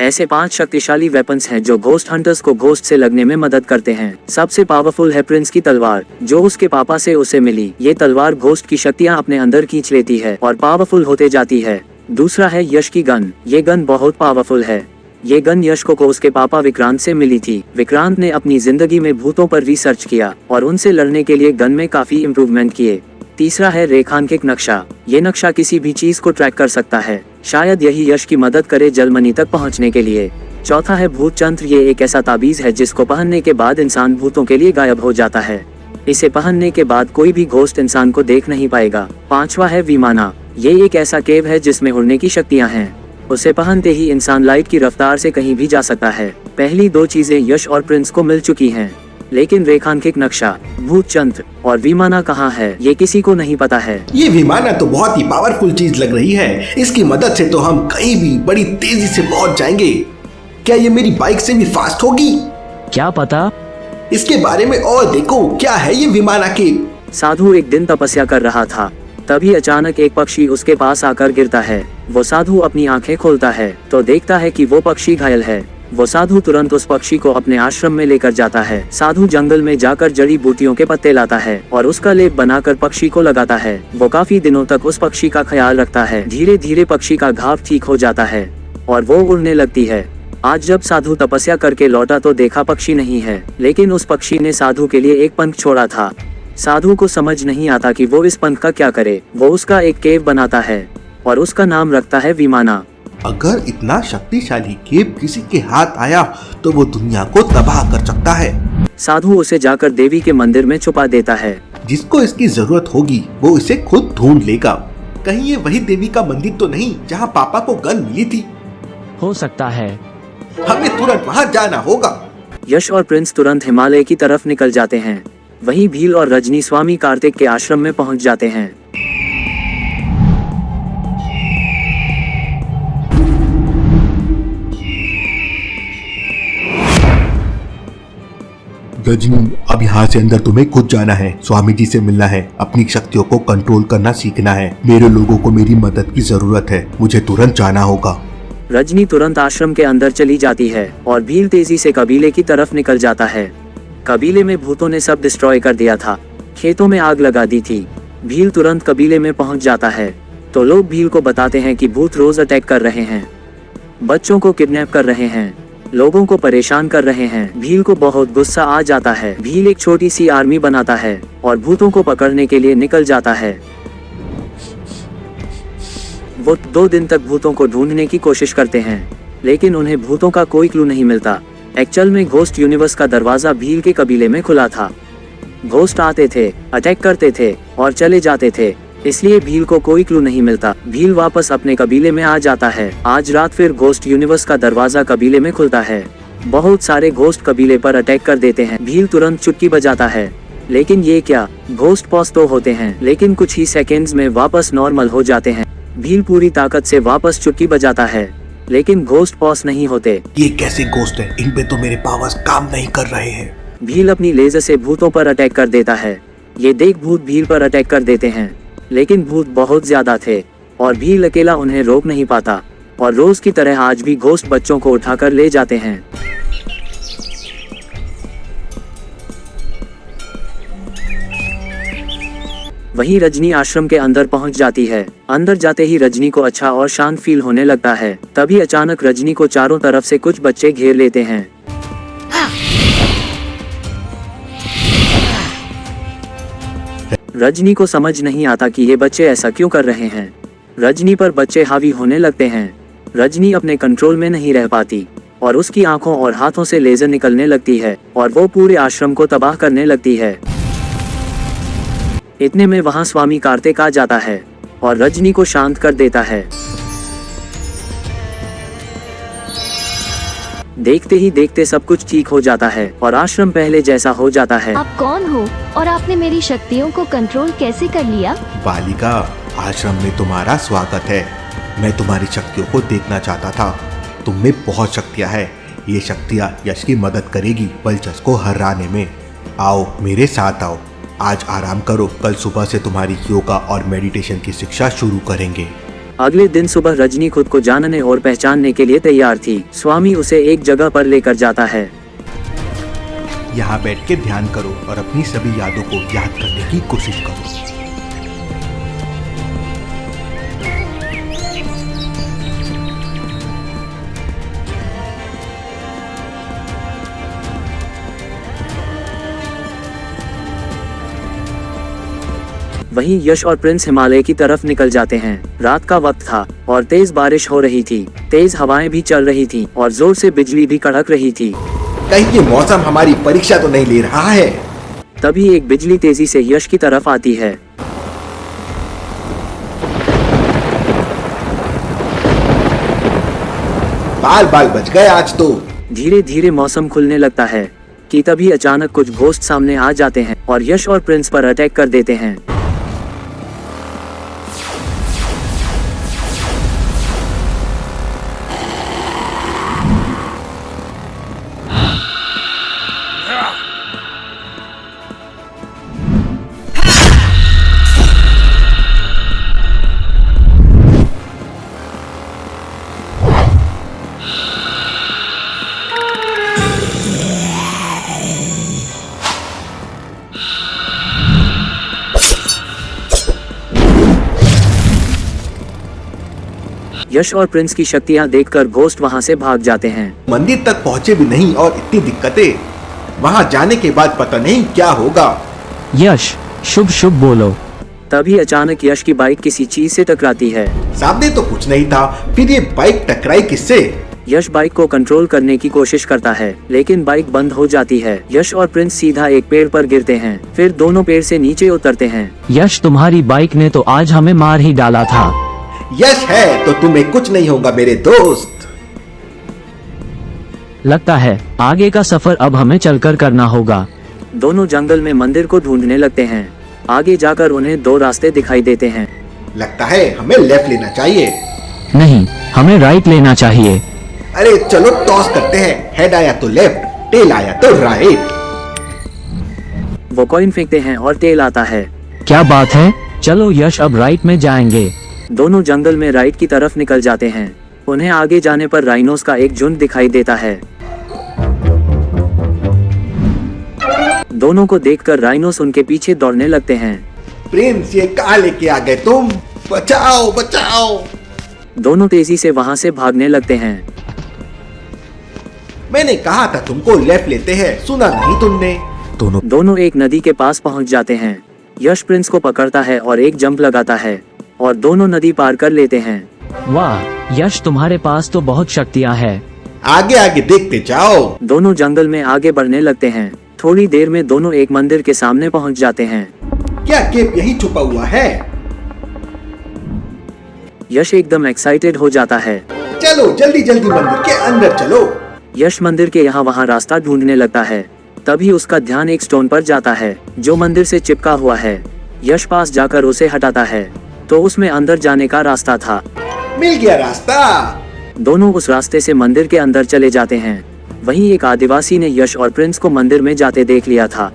ऐसे 5 शक्तिशाली वेपन्स हैं जो घोस्ट हंटर्स को घोस्ट से लगने में मदद करते हैं। सबसे पावरफुल है प्रिंस की तलवार, जो उसके पापा से उसे मिली। ये तलवार घोस्ट की शक्तियाँ अपने अंदर खींच लेती है और पावरफुल होते जाती है। दूसरा है यश की गन। ये गन बहुत पावरफुल है। ये गन यश को उसके पापा विक्रांत से मिली थी। विक्रांत ने अपनी जिंदगी में भूतों पर रिसर्च किया और उनसे लड़ने के लिए गन में काफी इम्प्रूवमेंट किए। तीसरा है रेखांकित नक्शा। ये नक्शा किसी भी चीज को ट्रैक कर सकता है। शायद यही यश की मदद करे जलमनी तक पहुंचने के लिए। चौथा है भूत चंत्र। ये एक ऐसा ताबीज है जिसको पहनने के बाद इंसान भूतों के लिए गायब हो जाता है। इसे पहनने के बाद कोई भी घोस्ट इंसान को देख नहीं पाएगा। पांचवा है विमाना। ये एक ऐसा केव है जिसमें उड़ने की शक्तियाँ हैं। उसे पहनते ही इंसान लाइट की रफ्तार से कहीं भी जा सकता है। पहली 2 चीजें यश और प्रिंस को मिल चुकी हैं, लेकिन रेखांकित नक्शा, भूत चंत्र और विमाना कहाँ है, ये किसी को नहीं पता है। ये विमाना तो बहुत ही पावरफुल चीज लग रही है। इसकी मदद से तो हम कहीं भी बड़ी तेजी से पहुंच जाएंगे। क्या ये मेरी बाइक से भी फास्ट होगी? क्या पता। इसके बारे में और देखो, क्या है ये विमाना के। साधु एक दिन तपस्या कर रहा था, तभी अचानक एक पक्षी उसके पास आकर गिरता है। वो साधु अपनी आंखें खोलता है तो देखता है कि वो पक्षी घायल है। वो साधु तुरंत उस पक्षी को अपने आश्रम में लेकर जाता है। साधु जंगल में जाकर जड़ी बूटियों के पत्ते लाता है और उसका लेप बनाकर पक्षी को लगाता है। वो काफी दिनों तक उस पक्षी का ख्याल रखता है। धीरे धीरे पक्षी का घाव ठीक हो जाता है और वो उड़ने लगती है। आज जब साधु तपस्या करके लौटा तो देखा पक्षी नहीं है, लेकिन उस पक्षी ने साधु के लिए एक पंख छोड़ा था। साधु को समझ नहीं आता कि वो इस पंख का क्या करे। वो उसका एक केव बनाता है और उसका नाम रखता है विमाना। अगर इतना शक्तिशाली केव किसी के हाथ आया तो वो दुनिया को तबाह कर सकता है। साधु उसे जाकर देवी के मंदिर में छुपा देता है। जिसको इसकी जरूरत होगी वो इसे खुद ढूंढ लेगा। कहीं ये वही देवी का मंदिर तो नहीं जहाँ पापा को गन मिली थी? हो सकता है। हमें तुरंत वहाँ जाना होगा। यश और प्रिंस तुरंत हिमालय की तरफ निकल जाते हैं। वहीं भील और रजनी स्वामी कार्तिक के आश्रम में पहुंच जाते हैं। रजनी, अब यहाँ से अंदर तुम्हें खुद जाना है। स्वामी जी से मिलना है, अपनी शक्तियों को कंट्रोल करना सीखना है। मेरे लोगों को मेरी मदद की जरूरत है, मुझे तुरंत जाना होगा। रजनी तुरंत आश्रम के अंदर चली जाती है और भील तेजी से कबीले की तरफ निकल जाता है। कबीले में भूतों ने सब डिस्ट्रॉय कर दिया था, खेतों में आग लगा दी थी। भील तुरंत कबीले में पहुंच जाता है तो लोग भील को बताते हैं कि भूत रोज अटैक कर रहे हैं, बच्चों को किडनैप कर रहे हैं, लोगों को परेशान कर रहे हैं। भील को बहुत गुस्सा आ जाता है। भील एक छोटी सी आर्मी बनाता है और भूतों को पकड़ने के लिए निकल जाता है। वो 2 दिन तक भूतों को ढूंढने की कोशिश करते हैं, लेकिन उन्हें भूतों का कोई क्लू नहीं मिलता। एक्चुअल में घोस्ट यूनिवर्स का दरवाजा भील के कबीले में खुला था। घोस्ट आते थे, अटैक करते थे और चले जाते थे, इसलिए भील को कोई क्लू नहीं मिलता। भील वापस अपने कबीले में आ जाता है। आज रात फिर घोस्ट यूनिवर्स का दरवाजा कबीले में खुलता है। बहुत सारे घोस्ट कबीले पर अटैक कर देते हैं। भील तुरंत चुटकी बजाता है, लेकिन ये क्या, घोस्ट पॉस तो होते हैं, लेकिन कुछ ही सेकेंड्स में वापस नॉर्मल हो जाते हैं। भील पूरी ताकत से वापस चुटकी बजाता है, लेकिन घोस्ट पॉस नहीं होते। ये कैसे घोस्ट है? इन पे तो मेरे पावर्स काम नहीं कर रहे हैं। भील अपनी लेजर से भूतों पर अटैक कर देता है। ये देख भूत भील पर अटैक कर देते हैं, लेकिन भूत बहुत ज्यादा थे और भील अकेला उन्हें रोक नहीं पाता। और रोज की तरह आज भी घोस्ट बच्चों को उठाकर ले जाते हैं। वहीं रजनी आश्रम के अंदर पहुंच जाती है। अंदर जाते ही रजनी को अच्छा और शांत फील होने लगता है। तभी अचानक रजनी को चारों तरफ से कुछ बच्चे घेर लेते हैं। रजनी को समझ नहीं आता कि ये बच्चे ऐसा क्यों कर रहे हैं। रजनी पर बच्चे हावी होने लगते हैं। रजनी अपने कंट्रोल में नहीं रह पाती और उसकी आंखों और हाथों से लेजर निकलने लगती है और वो पूरे आश्रम को तबाह करने लगती है। इतने में वहां स्वामी कार्तिक आ जाता है और रजनी को शांत कर देता है। देखते ही देखते सब कुछ ठीक हो जाता है और आश्रम पहले जैसा हो जाता है। आप कौन हो और आपने मेरी शक्तियों को कंट्रोल कैसे कर लिया? बालिका, आश्रम में तुम्हारा स्वागत है। मैं तुम्हारी शक्तियों को देखना चाहता था। तुम में बहुत शक्तियाँ है। ये शक्तियाँ यश की मदद करेगी वल्चर्स को हराने में। आओ मेरे साथ आओ। आज आराम करो, कल सुबह से तुम्हारी योगा और मेडिटेशन की शिक्षा शुरू करेंगे। अगले दिन सुबह रजनी खुद को जानने और पहचानने के लिए तैयार थी। स्वामी उसे एक जगह पर लेकर जाता है। यहाँ बैठ के ध्यान करो और अपनी सभी यादों को याद करने की कोशिश करो। वहीं यश और प्रिंस हिमालय की तरफ निकल जाते हैं। रात का वक्त था और तेज बारिश हो रही थी। तेज हवाएं भी चल रही थी और जोर से बिजली भी कड़क रही थी। कहीं ये मौसम हमारी परीक्षा तो नहीं ले रहा है। तभी एक बिजली तेजी से यश की तरफ आती है। बाल बाल बच गए आज तो। धीरे धीरे मौसम खुलने लगता है कि तभी अचानक कुछ घोस्ट सामने आ जाते हैं और यश और प्रिंस पर अटैक कर देते हैं। यश और प्रिंस की शक्तियां देखकर घोस्ट वहां से भाग जाते हैं। मंदिर तक पहुँचे भी नहीं और इतनी दिक्कतें। वहाँ जाने के बाद पता नहीं क्या होगा। यश, शुभ शुभ बोलो। तभी अचानक यश की बाइक किसी चीज से टकराती है। सामने तो कुछ नहीं था, फिर ये बाइक टकराई किससे? यश बाइक को कंट्रोल करने की कोशिश करता है, लेकिन बाइक बंद हो जाती है। यश और प्रिंस सीधा एक पेड़ पर गिरते हैं, फिर दोनों पेड़ से नीचे उतरते हैं। यश, तुम्हारी बाइक ने तो आज हमें मार ही डाला था। यश है तो तुम्हें कुछ नहीं होगा मेरे दोस्त। लगता है आगे का सफर अब हमें चलकर करना होगा। दोनों जंगल में मंदिर को ढूंढने लगते हैं। आगे जाकर उन्हें दो रास्ते दिखाई देते हैं। लगता है हमें लेफ्ट लेना चाहिए। नहीं, हमें राइट लेना चाहिए। अरे चलो टॉस करते हैं। हेड आया तो लेफ्ट, टेल आया तो राइट। वो कॉइन फेंकते हैं और टेल आता है। क्या बात है, चलो यश अब राइट में जाएंगे। दोनों जंगल में राइट की तरफ निकल जाते हैं। उन्हें आगे जाने पर राइनोस का एक झुंड दिखाई देता है। दोनों को देखकर राइनोस उनके पीछे दौड़ने लगते हैं। प्रिंस, ये कहाँ लेके आ गए तुम? बचाओ बचाओ। दोनों तेजी से वहां से भागने लगते हैं। मैंने कहा था तुमको लेफ्ट लेते हैं, सुना नहीं तुमने? दोनों एक नदी के पास पहुंच जाते हैं। यश प्रिंस को पकड़ता है और एक जंप लगाता है और दोनों नदी पार कर लेते हैं। वाह यश, तुम्हारे पास तो बहुत शक्तियाँ हैं। आगे आगे देखते जाओ। दोनों जंगल में आगे बढ़ने लगते हैं। थोड़ी देर में दोनों एक मंदिर के सामने पहुंच जाते हैं। क्या केप यही छुपा हुआ है? यश एकदम एक्साइटेड हो जाता है। चलो जल्दी जल्दी मंदिर के अंदर चलो। यश मंदिर के यहाँ वहाँ रास्ता ढूंढने लगता है। तभी उसका ध्यान एक स्टोन पर जाता है जो मंदिर से चिपका हुआ है। यश पास जाकर उसे हटाता है तो उसमें अंदर जाने का रास्ता था। मिल गया रास्ता। दोनों उस रास्ते से मंदिर के अंदर चले जाते हैं। वहीं एक आदिवासी ने यश और प्रिंस को मंदिर में जाते देख लिया था।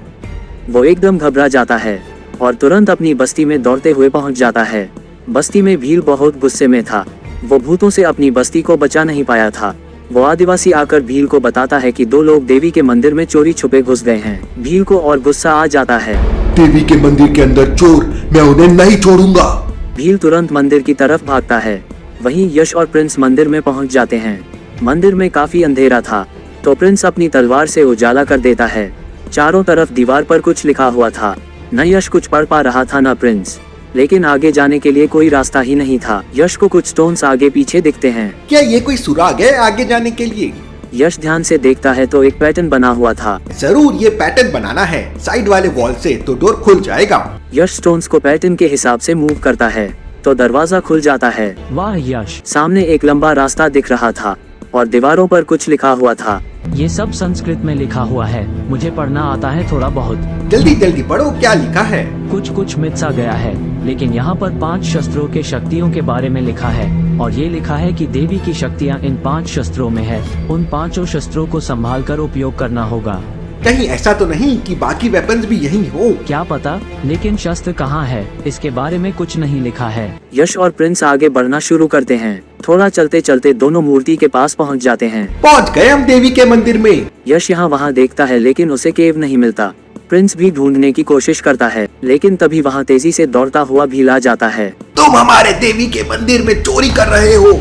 वो एकदम घबरा जाता है और तुरंत अपनी बस्ती में दौड़ते हुए पहुंच जाता है। बस्ती में भील बहुत गुस्से में था। वो भूतों से अपनी बस्ती को बचा नहीं पाया था। वो आदिवासी आकर भील को बताता है कि दो लोग देवी के मंदिर में चोरी छुपे घुस गए हैं। भील को और गुस्सा आ जाता है। देवी के मंदिर के अंदर चोर, मैं उन्हें नहीं छोड़ूंगा। भील तुरंत मंदिर की तरफ भागता है। वहीं यश और प्रिंस मंदिर में पहुंच जाते हैं। मंदिर में काफी अंधेरा था तो प्रिंस अपनी तलवार से उजाला कर देता है। चारों तरफ दीवार पर कुछ लिखा हुआ था। न यश कुछ पढ़ पा रहा था न प्रिंस, लेकिन आगे जाने के लिए कोई रास्ता ही नहीं था। यश को कुछ स्टोन्स आगे पीछे दिखते हैं। क्या ये कोई सुराग है आगे जाने के लिए? यश ध्यान से देखता है तो एक पैटर्न बना हुआ था। जरूर ये पैटर्न बनाना है साइड वाले वॉल से तो डोर खुल जाएगा। यश स्टोन्स को पैटर्न के हिसाब से मूव करता है तो दरवाजा खुल जाता है। वाह यश, सामने एक लंबा रास्ता दिख रहा था और दीवारों पर कुछ लिखा हुआ था। ये सब संस्कृत में लिखा हुआ है। मुझे पढ़ना आता है थोड़ा बहुत। जल्दी जल्दी पढ़ो, क्या लिखा है? कुछ मिट सा गया है, लेकिन यहाँ पर 5 शस्त्रों के शक्तियों के बारे में लिखा है और ये लिखा है कि देवी की शक्तियाँ इन 5 शस्त्रों में है। उन 5 शस्त्रों को संभाल कर उपयोग करना होगा। कहीं ऐसा तो नहीं कि बाकी वेपन्स भी यही हो। क्या पता, लेकिन शस्त्र कहाँ है इसके बारे में कुछ नहीं लिखा है। यश और प्रिंस आगे बढ़ना शुरू करते हैं। थोड़ा चलते चलते दोनों मूर्ति के पास पहुंच जाते हैं। पहुंच गए हम देवी के मंदिर में। यश यहाँ वहाँ देखता है लेकिन उसे केव नहीं मिलता। प्रिंस भी ढूंढने की कोशिश करता है लेकिन तभी वहाँ तेजी से दौड़ता हुआ भील आ जाता है। तुम हमारे देवी के मंदिर में चोरी कर रहे हो।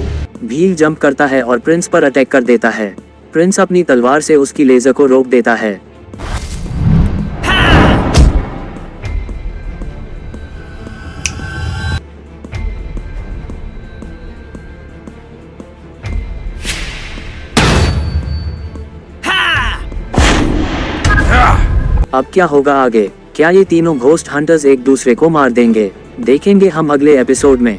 भील जंप करता है और प्रिंस पर अटैक कर देता है। प्रिंस अपनी तलवार से उसकी लेजर को रोक देता है। अब क्या होगा आगे? क्या ये तीनों घोस्ट हंटर्स एक दूसरे को मार देंगे? देखेंगे हम अगले एपिसोड में।